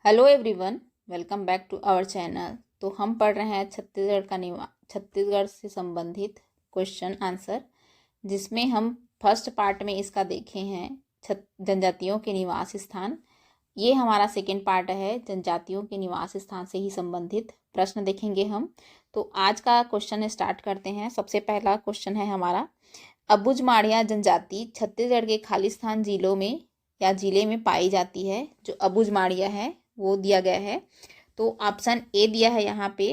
Hello everyone, welcome back to our channel. तो हम पढ़ रहे हैं छत्तीसगढ़ से संबंधित क्वेश्चन आंसर, जिसमें हम फर्स्ट पार्ट में इसका देखे हैं जनजातियों के निवास स्थान। ये हमारा सेकेंड पार्ट है, जनजातियों के निवास स्थान से ही संबंधित प्रश्न देखेंगे हम। तो आज का क्वेश्चन स्टार्ट करते हैं। सबसे पहला क्वेश्चन है हमारा, अबुझमाड़िया जनजाति छत्तीसगढ़ के खालिस्तान जिलों में या जिले में पाई जाती है। जो अबुझमाड़िया है वो दिया गया है। तो ऑप्शन ए दिया है यहाँ पे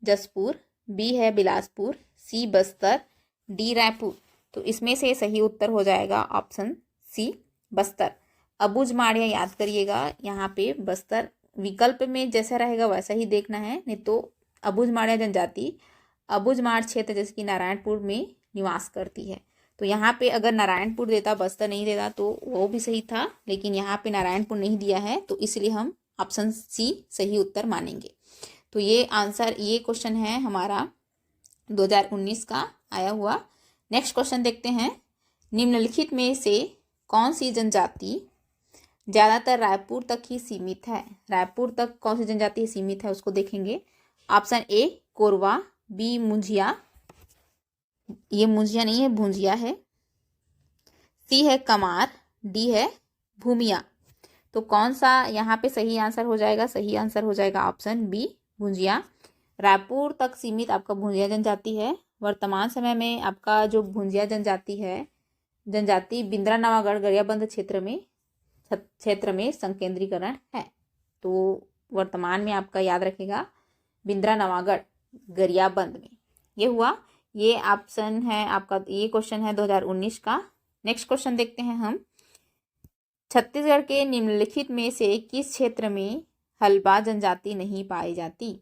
जसपुर, बी है बिलासपुर, सी बस्तर, डी रायपुर। तो इसमें से सही उत्तर हो जाएगा ऑप्शन सी बस्तर। अबुझमाड़िया याद करिएगा, यहाँ पे बस्तर विकल्प में जैसा रहेगा वैसा ही देखना है, नहीं तो अबुझमाड़िया जनजाति अबुझमाड़ क्षेत्र जैसे कि नारायणपुर में निवास करती है। तो यहाँ पे अगर नारायणपुर देता, बस्तर नहीं देता तो वो भी सही था, लेकिन यहाँ पे नारायणपुर नहीं दिया है, तो इसलिए हम ऑप्शन सी सही उत्तर मानेंगे। तो ये क्वेश्चन है हमारा 2019 का आया हुआ। नेक्स्ट क्वेश्चन देखते हैं, निम्नलिखित में से कौन सी जनजाति ज़्यादातर रायपुर तक ही सीमित है? रायपुर तक कौन सी जनजाति सीमित है उसको देखेंगे। Option A Korwa, B Munjiya, ये मुंजिया नहीं है भुंजिया है, सी है कमार, डी है भूमिया। तो कौन सा यहाँ पे सही आंसर हो जाएगा? सही आंसर हो जाएगा ऑप्शन बी भुंजिया। रायपुर तक सीमित आपका भुंजिया जनजाति है। वर्तमान समय में आपका जो भुंजिया जनजाति बिंद्रानवागढ़ गरियाबंद क्षेत्र में संकेंद्रीकरण है। तो वर्तमान में आपका याद रखेगा बिंद्रानवागढ़ गरियाबंद में ये हुआ। ये ऑप्शन है आपका, ये क्वेश्चन है 2019 का। नेक्स्ट क्वेश्चन देखते हैं हम, छत्तीसगढ़ के निम्नलिखित में से किस क्षेत्र में हल्बा जनजाति नहीं पाई जाती?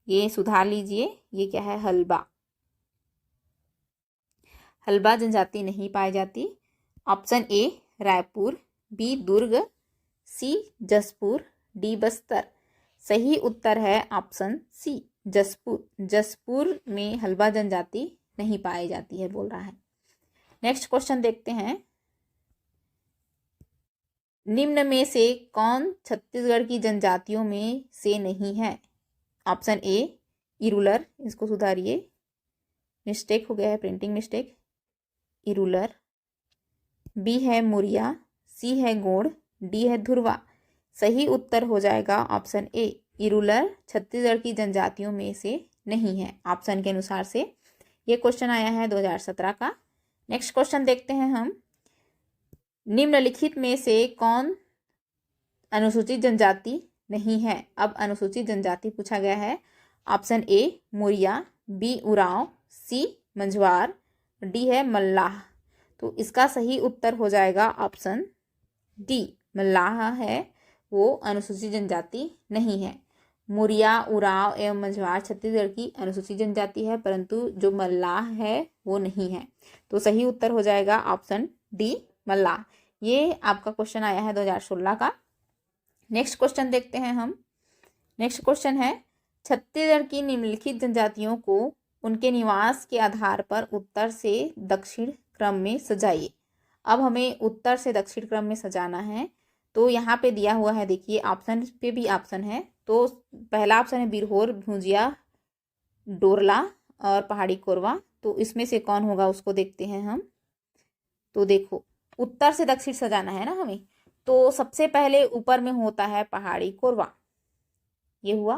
ये सुधार लीजिए, ये क्या है? हल्बा जनजाति नहीं पाई जाती। Option A Raipur, B Durg, C Jashpur, D Bastar. सही उत्तर है ऑप्शन सी जसपुर। जसपुर में हल्बा जनजाति नहीं पाई जाती है बोल रहा है। नेक्स्ट क्वेश्चन देखते हैं, निम्न में से कौन छत्तीसगढ़ की जनजातियों में से नहीं है? ऑप्शन ए इरूलर, इसको सुधारिए, मिस्टेक हो गया है, प्रिंटिंग मिस्टेक, इरूलर। बी है मुरिया, सी है गोंड, डी है धुरवा। सही उत्तर हो जाएगा ऑप्शन ए इरूलर छत्तीसगढ़ की जनजातियों में से नहीं है, ऑप्शन के अनुसार से। ये क्वेश्चन आया है 2017 का। नेक्स्ट क्वेश्चन देखते हैं हम, निम्नलिखित में से कौन अनुसूचित जनजाति नहीं है? अब अनुसूचित जनजाति पूछा गया है। Option A Muria, B Oraon, C Manjhwar, D है मल्लाह। तो इसका सही उत्तर हो जाएगा ऑप्शन डी मल्लाह है, वो अनुसूचित जनजाति नहीं है। मुरिया, उरांव एवं मंझवार छत्तीसगढ़ की अनुसूचित जनजाति है, परंतु जो मल्लाह है वो नहीं है। तो सही उत्तर हो जाएगा ऑप्शन डी मल्लाह। ये आपका क्वेश्चन आया है 2016 का। नेक्स्ट क्वेश्चन देखते हैं हम। नेक्स्ट क्वेश्चन है, छत्तीसगढ़ की निम्नलिखित जनजातियों को उनके निवास के आधार पर उत्तर से दक्षिण क्रम में सजाइए। अब हमें उत्तर से दक्षिण क्रम में सजाना है। तो यहाँ पे दिया हुआ है, देखिए ऑप्शन पे भी ऑप्शन है। तो पहला ऑप्शन है बिरहोर, भुजिया, डोरला और पहाड़ी कोरवा। तो इसमें से कौन होगा उसको देखते हैं हम। तो देखो, उत्तर से दक्षिण सजाना है ना हमें, तो सबसे पहले ऊपर में होता है पहाड़ी कोरवा, ये हुआ।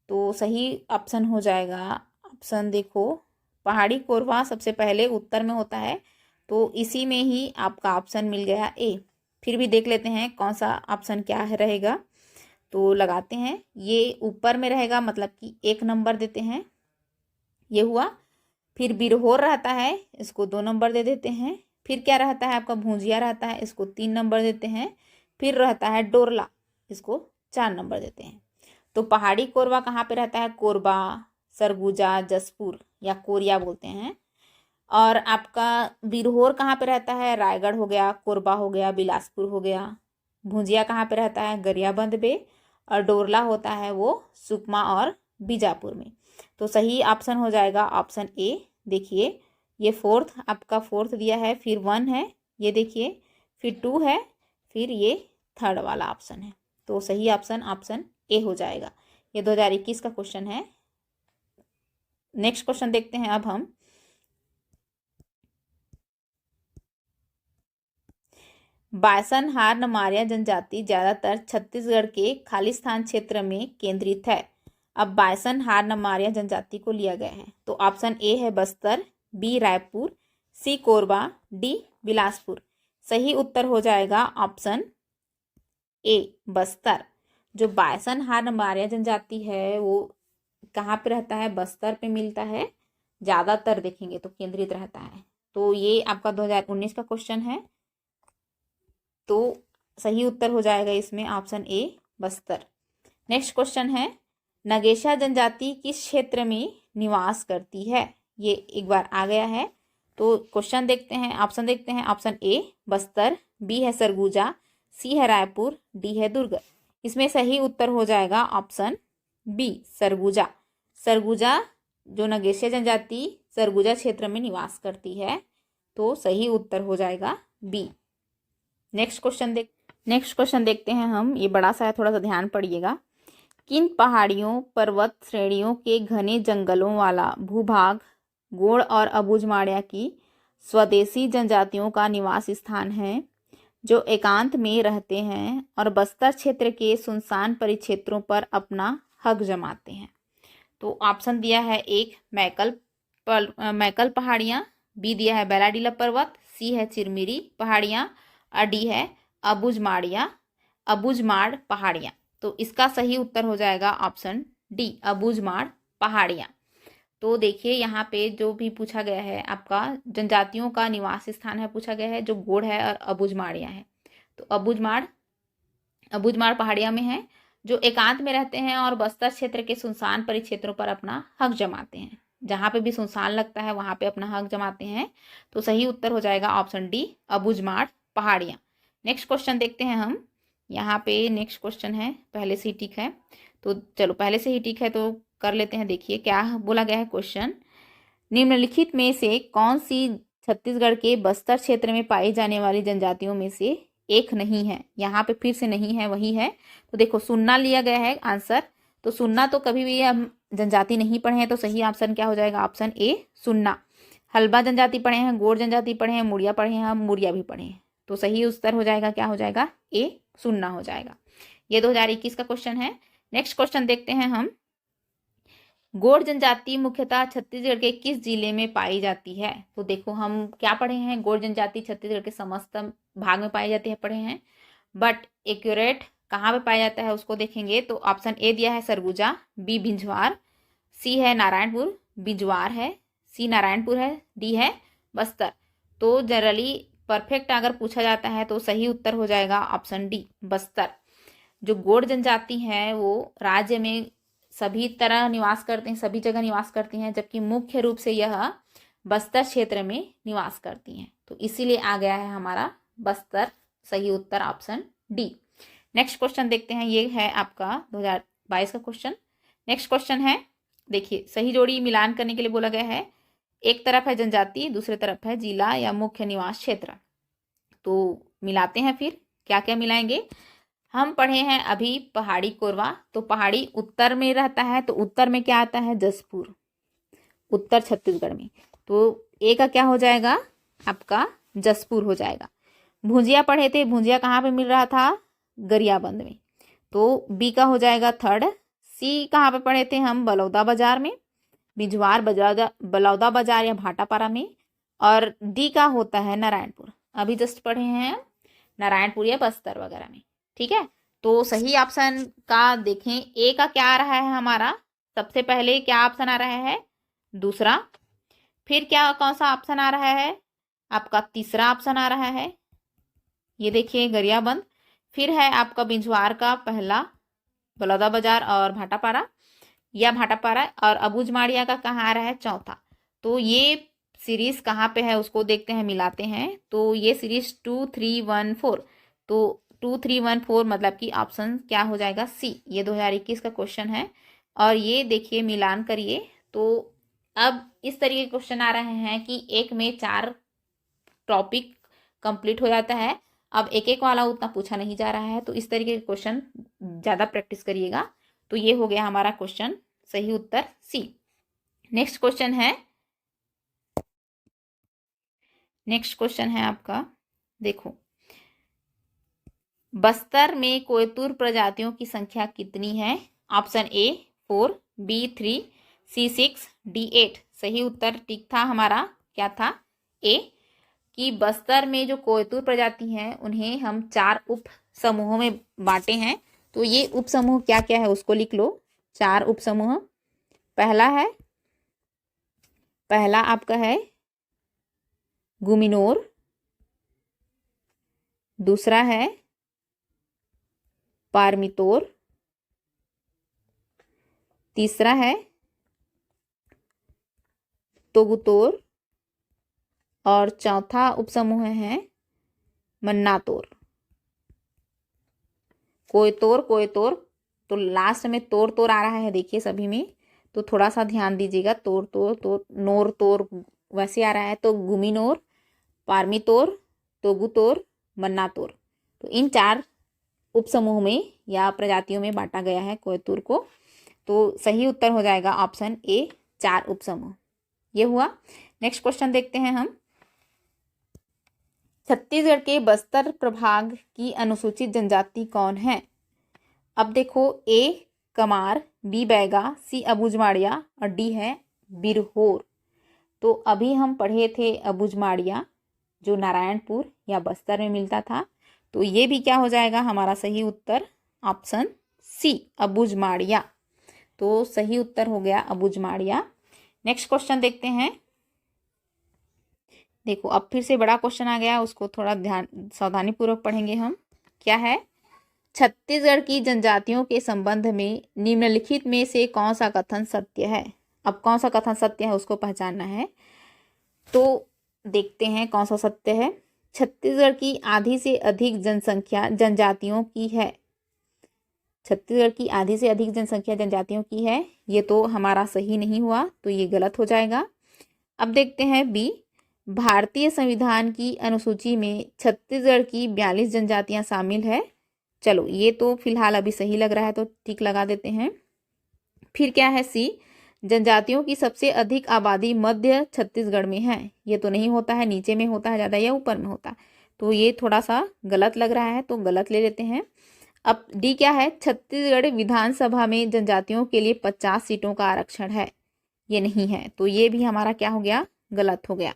तो सही ऑप्शन हो जाएगा ऑप्शन, देखो पहाड़ी कोरवा सबसे पहले उत्तर में होता है, तो इसी में ही आपका ऑप्शन मिल गया ए। फिर भी देख लेते हैं कौन सा ऑप्शन क्या है रहेगा। तो लगाते हैं, ये ऊपर में रहेगा, मतलब कि 1 नंबर देते हैं, ये हुआ। फिर बिरहोर रहता है, इसको 2 नंबर दे देते हैं। फिर क्या रहता है आपका भुजिया रहता है, इसको 3 नंबर देते हैं। फिर रहता है डोरला, इसको 4 नंबर देते हैं। तो पहाड़ी कोरवा कहाँ पे रहता है? कोरबा, सरगुजा, जसपुर या कोरिया बोलते हैं। और आपका बिरहोर कहाँ पे रहता है? रायगढ़ हो गया, कोरबा हो गया, बिलासपुर हो गया। भुजिया कहाँ पे रहता है? गरियाबंद में। और डोरला होता है वो सुकमा और बीजापुर में। तो सही ऑप्शन हो जाएगा ऑप्शन ए। देखिए ये फोर्थ दिया है, फिर 1 है, ये देखिए, फिर 2 है, फिर ये थर्ड वाला ऑप्शन है। तो सही ऑप्शन ए हो जाएगा। ये 2021 का क्वेश्चन है। नेक्स्ट क्वेश्चन देखते हैं अब हम। बायसन हारनमारिया जनजाति ज्यादातर छत्तीसगढ़ के खालिस्तान क्षेत्र में केंद्रित है। अब बायसन हारनमारिया जनजाति को लिया गया है, तो ऑप्शन ए है बस्तर, बी रायपुर, सी कोरबा, डी बिलासपुर। सही उत्तर हो जाएगा ऑप्शन ए बस्तर। जो बायसन हारनमारिया जनजाति है वो कहाँ पे रहता है? बस्तर पे मिलता है, ज़्यादातर देखेंगे तो केंद्रित रहता है। तो ये आपका 2019 का क्वेश्चन है, तो सही उत्तर हो जाएगा इसमें option A Bastar. Next question है, नगेशा जनजाति किस क्षेत्र में निवास करती है? ये एक बार आ गया है, तो क्वेश्चन देखते हैं, ऑप्शन देखते हैं। ऑप्शन ए बस्तर, बी है सरगुजा, सी है रायपुर, डी है दुर्ग। इसमें सही उत्तर हो जाएगा ऑप्शन बी सरगुजा। सरगुजा जो नगेशिया जनजाति सरगुजा क्षेत्र में निवास करती है, तो सही उत्तर हो जाएगा बी। नेक्स्ट क्वेश्चन देखते हैं हम। ये बड़ा सा है, थोड़ा सा ध्यान पड़िएगा। किन पहाड़ियों पर्वत श्रेणियों के घने जंगलों वाला भूभाग गोंड और अबुझमाड़िया की स्वदेशी जनजातियों का निवास स्थान है, जो एकांत में रहते हैं और बस्तर क्षेत्र के सुनसान परिक्षेत्रों पर अपना हक जमाते हैं? तो ऑप्शन दिया है, एक मैकल पहाड़ियाँ, बी दिया है बेलाडीला पर्वत, सी है चिरमिरी पहाड़ियाँ और डी है अबुझमाड़ पहाड़ियाँ। तो इसका सही उत्तर हो जाएगा ऑप्शन डी अबुझमाड़ पहाड़ियाँ। तो देखिए यहाँ पे जो भी पूछा गया है आपका जनजातियों का निवास स्थान है पूछा गया है, जो गोंड है और अबुझमाड़िया है। तो अबुझमाड़ पहाड़िया में है, जो एकांत में रहते हैं और बस्तर क्षेत्र के सुनसान परिक्षेत्रों पर अपना हक जमाते हैं। जहाँ पे भी सुनसान लगता है वहाँ पे अपना हक जमाते हैं। तो सही उत्तर हो जाएगा ऑप्शन डी अबुझमाड़ पहाड़ियाँ। नेक्स्ट क्वेश्चन देखते हैं हम। यहाँ पे नेक्स्ट क्वेश्चन है, पहले से ही ठीक है, तो चलो पहले से ही ठीक है तो कर लेते हैं। देखिए क्या बोला गया है क्वेश्चन, निम्नलिखित में से कौन सी छत्तीसगढ़ के बस्तर क्षेत्र में पाई जाने वाली जनजातियों में से एक नहीं है? यहाँ पे फिर से नहीं है, वही है। तो देखो सुन्ना लिया गया है आंसर, तो सुन्ना तो कभी भी हम जनजाति नहीं पढ़े हैं, तो सही ऑप्शन क्या हो जाएगा? ऑप्शन ए सुन्ना। हल्बा जनजाति पढ़े हैं, गोंड जनजाति पढ़े हैं, मुड़िया पढ़े हैं, हम मुड़िया भी पढ़े हैं। तो सही उत्तर हो जाएगा, क्या हो जाएगा? ए सुन्ना हो जाएगा। ये 2021 का क्वेश्चन है। नेक्स्ट क्वेश्चन देखते हैं हम। गोंड जनजाति मुख्यतः छत्तीसगढ़ के किस जिले में पाई जाती है? तो देखो हम क्या पढ़े हैं, गोंड जनजाति छत्तीसगढ़ के समस्त भाग में पाई जाती है पढ़े हैं, बट एक्यूरेट कहाँ पे पाया जाता है उसको देखेंगे। तो ऑप्शन ए दिया है सरगुजा, बी बिंझवार, सी है नारायणपुर, बिजवार है, सी नारायणपुर है, डी है बस्तर। तो जनरली परफेक्ट अगर पूछा जाता है तो सही उत्तर हो जाएगा ऑप्शन डी बस्तर। जो गोंड जनजाति है वो राज्य में सभी तरह निवास करते हैं, सभी जगह निवास करती हैं, जबकि मुख्य रूप से यह बस्तर क्षेत्र में निवास करती हैं। तो इसीलिए आ गया है हमारा बस्तर। सही उत्तर ऑप्शन डी। नेक्स्ट क्वेश्चन देखते हैं, ये है आपका 2022 का क्वेश्चन। नेक्स्ट क्वेश्चन है, देखिए सही जोड़ी मिलान करने के लिए बोला गया है। एक तरफ है जनजाति, दूसरी तरफ है जिला या मुख्य निवास क्षेत्र। तो मिलाते हैं, फिर क्या क्या मिलाएंगे। हम पढ़े हैं अभी पहाड़ी कोरवा, तो पहाड़ी उत्तर में रहता है, तो उत्तर में क्या आता है? जसपुर, उत्तर छत्तीसगढ़ में। तो ए का क्या हो जाएगा? आपका जसपुर हो जाएगा। भुजिया पढ़े थे, भुजिया कहाँ पे मिल रहा था? गरियाबंद में। तो बी का हो जाएगा थर्ड। सी कहाँ पे पढ़े थे हम? बलौदा बाजार में, बिजवार बलौदा बाजार या भाटापारा में। और डी का होता है नारायणपुर, अभी जस्ट पढ़े हैं नारायणपुर या बस्तर वगैरह में। ठीक है, तो सही ऑप्शन का देखें, ए का क्या आ रहा है हमारा? सबसे पहले क्या ऑप्शन आ रहा है? दूसरा। फिर क्या कौन सा ऑप्शन आ रहा है? आपका तीसरा ऑप्शन आ रहा है, ये देखिए गरियाबंद। फिर है आपका बिंझवार का पहला, बलौदा बाजार और भाटापारा या भाटापारा, और अबुझमाड़िया का कहाँ आ रहा है? चौथा। तो ये सीरीज कहाँ पे है उसको देखते हैं, मिलाते हैं। तो ये सीरीज 2 3 1 4, तो 2 3 1 4 मतलब कि ऑप्शन क्या हो जाएगा? सी। ये 2021 का क्वेश्चन है। और ये देखिए मिलान करिए, तो अब इस तरीके के क्वेश्चन आ रहे हैं कि एक में 4 टॉपिक कंप्लीट हो जाता है अब एक एक वाला उतना पूछा नहीं जा रहा है, तो इस तरीके के क्वेश्चन ज़्यादा प्रैक्टिस करिएगा। तो ये हो गया हमारा क्वेश्चन, सही उत्तर सी। नेक्स्ट क्वेश्चन है आपका, देखो, बस्तर में कोयतुर प्रजातियों की संख्या कितनी है? Option A 4, B 3, C 6, D 8। सही उत्तर ठीक था हमारा, क्या था? ए, कि बस्तर में जो कोयतुर प्रजाति हैं उन्हें हम 4 उप समूहों में बांटे हैं। तो ये उप समूह क्या क्या है उसको लिख लो। 4 उप समूह। पहला आपका है गुमिनोर, दूसरा है पारमितोर, तीसरा है तोगुतोर, और चौथा उपसमूह है मन्नातोर। कोयतोर, तो लास्ट में तोर आ रहा है, देखिए सभी में, तो थोड़ा सा ध्यान दीजिएगा। तोर नोर तोर वैसे आ रहा है, तो गुमिनोर, पारमितोर, तोगुतोर, मन्नातोर। तो इन 4 उपसमूह में या प्रजातियों में बांटा गया है कोयतुर को। तो सही उत्तर हो जाएगा ऑप्शन ए, 4 उपसमूह। ये हुआ। नेक्स्ट क्वेश्चन देखते हैं हम। छत्तीसगढ़ के बस्तर प्रभाग की अनुसूचित जनजाति कौन है? अब देखो, ए कमार, बी बैगा, सी अबुझमाड़िया और डी है बिरहोर। तो अभी हम पढ़े थे अबुझमाड़िया, जो नारायणपुर या बस्तर में मिलता था। तो ये भी क्या हो जाएगा हमारा सही उत्तर, ऑप्शन सी, अबुझमाड़िया। तो सही उत्तर हो गया अबुझमाड़िया। नेक्स्ट क्वेश्चन देखते हैं। देखो, अब फिर से बड़ा क्वेश्चन आ गया, उसको थोड़ा ध्यान सावधानी पूर्वक पढ़ेंगे हम। क्या है? छत्तीसगढ़ की जनजातियों के संबंध में निम्नलिखित में से कौन सा कथन सत्य है? अब कौन सा कथन सत्य है उसको पहचानना है। तो देखते हैं कौन सा सत्य है। छत्तीसगढ़ की आधी से अधिक जनसंख्या जनजातियों की है। छत्तीसगढ़ की आधी से अधिक जनसंख्या जनजातियों की है, ये तो हमारा सही नहीं हुआ, तो ये गलत हो जाएगा। अब देखते हैं बी, भारतीय संविधान की अनुसूची में छत्तीसगढ़ की 42 जनजातियां शामिल है। चलो, ये तो फिलहाल अभी सही लग रहा है, तो ठीक लगा देते हैं। फिर क्या है सी, जनजातियों की सबसे अधिक आबादी मध्य छत्तीसगढ़ में है। ये तो नहीं होता है, नीचे में होता है ज़्यादा या ऊपर में होता है, तो ये थोड़ा सा गलत लग रहा है, तो गलत ले लेते हैं। अब डी क्या है, छत्तीसगढ़ विधानसभा में जनजातियों के लिए 50 सीटों का आरक्षण है। ये नहीं है, तो ये भी हमारा क्या हो गया, गलत हो गया,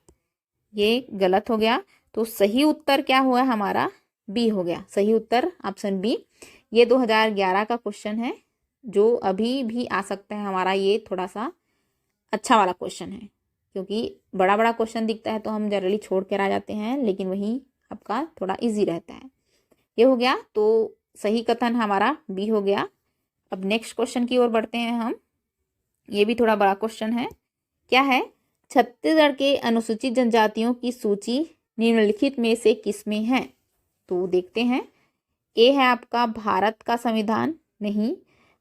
ये गलत हो गया। तो सही उत्तर क्या हुआ हमारा, बी हो गया। सही उत्तर ऑप्शन बी। ये 2011 का क्वेश्चन है, जो अभी भी आ सकता है हमारा। ये थोड़ा सा अच्छा वाला क्वेश्चन है, क्योंकि बड़ा बड़ा क्वेश्चन दिखता है तो हम जनरली छोड़ कर आ जाते हैं, लेकिन वही आपका थोड़ा इजी रहता है। ये हो गया, तो सही कथन हमारा बी हो गया। अब नेक्स्ट क्वेश्चन की ओर बढ़ते हैं हम। ये भी थोड़ा बड़ा क्वेश्चन है। क्या है, छत्तीसगढ़ के अनुसूचित जनजातियों की सूची निम्नलिखित में से किसमें है? तो देखते हैं। ए है आपका भारत का संविधान, नहीं।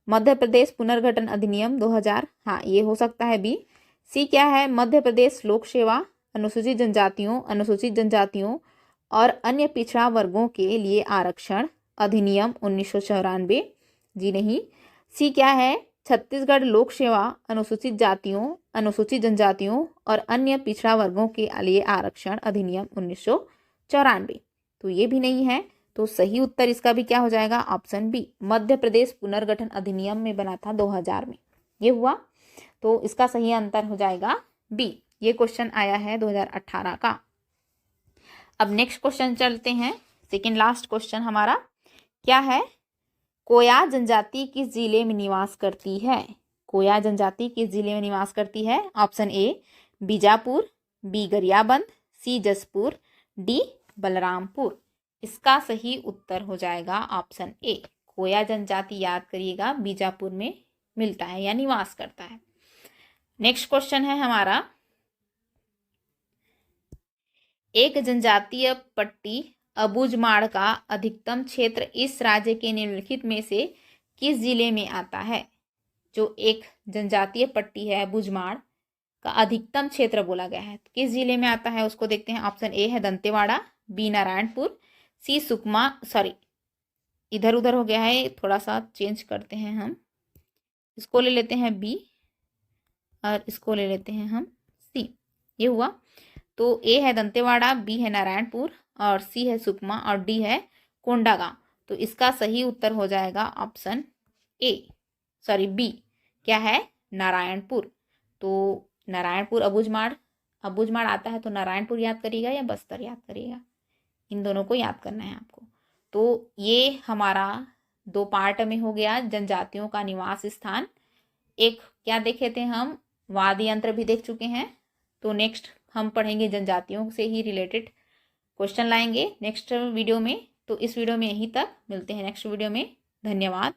मध्य प्रदेश पुनर्गठन अधिनियम 2000, हाँ ये हो सकता है बी। सी क्या है, मध्य प्रदेश लोक सेवा अनुसूचित जनजातियों और अन्य पिछड़ा वर्गों के लिए आरक्षण अधिनियम 1994, जी नहीं। सी क्या है, छत्तीसगढ़ लोक सेवा अनुसूचित जनजातियों और अन्य पिछड़ा वर्गों के लिए आरक्षण अधिनियम 1994, तो ये भी नहीं है। तो सही उत्तर इसका भी क्या हो जाएगा, ऑप्शन बी, मध्य प्रदेश पुनर्गठन अधिनियम में बना था 2000 में, ये हुआ। तो इसका सही आंसर हो जाएगा बी। ये क्वेश्चन आया है 2018 का। अब नेक्स्ट क्वेश्चन चलते हैं, सेकेंड लास्ट क्वेश्चन हमारा। क्या है, कोया जनजाति किस जिले में निवास करती है? कोया जनजाति किस जिले में निवास करती है? Option A Bijapur, B Gariaband, C Jashpur, D Balrampur. इसका सही उत्तर हो जाएगा ऑप्शन ए, कोया जनजाति, याद करिएगा, बीजापुर में मिलता है या निवास करता है। नेक्स्ट क्वेश्चन है हमारा, एक जनजातीय पट्टी अबुझमाड़ का अधिकतम क्षेत्र इस राज्य के निम्नलिखित में से किस जिले में आता है? जो एक जनजातीय पट्टी है अबुझमाड़ का अधिकतम क्षेत्र बोला गया है, किस जिले में आता है उसको देखते हैं। ऑप्शन ए है दंतेवाड़ा, बी नारायणपुर, सी सुकमा, सॉरी इधर उधर हो गया है, थोड़ा सा चेंज करते हैं हम। इसको ले लेते हैं बी और इसको ले लेते हैं हम सी। ये हुआ। तो ए है दंतेवाड़ा, बी है नारायणपुर और सी है सुकमा और डी है कोंडागांव। तो इसका सही उत्तर हो जाएगा ऑप्शन ए, सॉरी बी, क्या है, नारायणपुर। तो नारायणपुर अबूझमाड़, अबूझमाड़ आता है तो नारायणपुर याद करिएगा या बस्तर याद करिएगा, इन दोनों को याद करना है आपको। तो ये हमारा 2 पार्ट में हो गया जनजातियों का निवास स्थान। एक क्या देखे थे हम, वाद्य यंत्र भी देख चुके हैं। तो नेक्स्ट हम पढ़ेंगे जनजातियों से ही रिलेटेड क्वेश्चन लाएंगे नेक्स्ट वीडियो में। तो इस वीडियो में यहीं तक, मिलते हैं नेक्स्ट वीडियो में। धन्यवाद।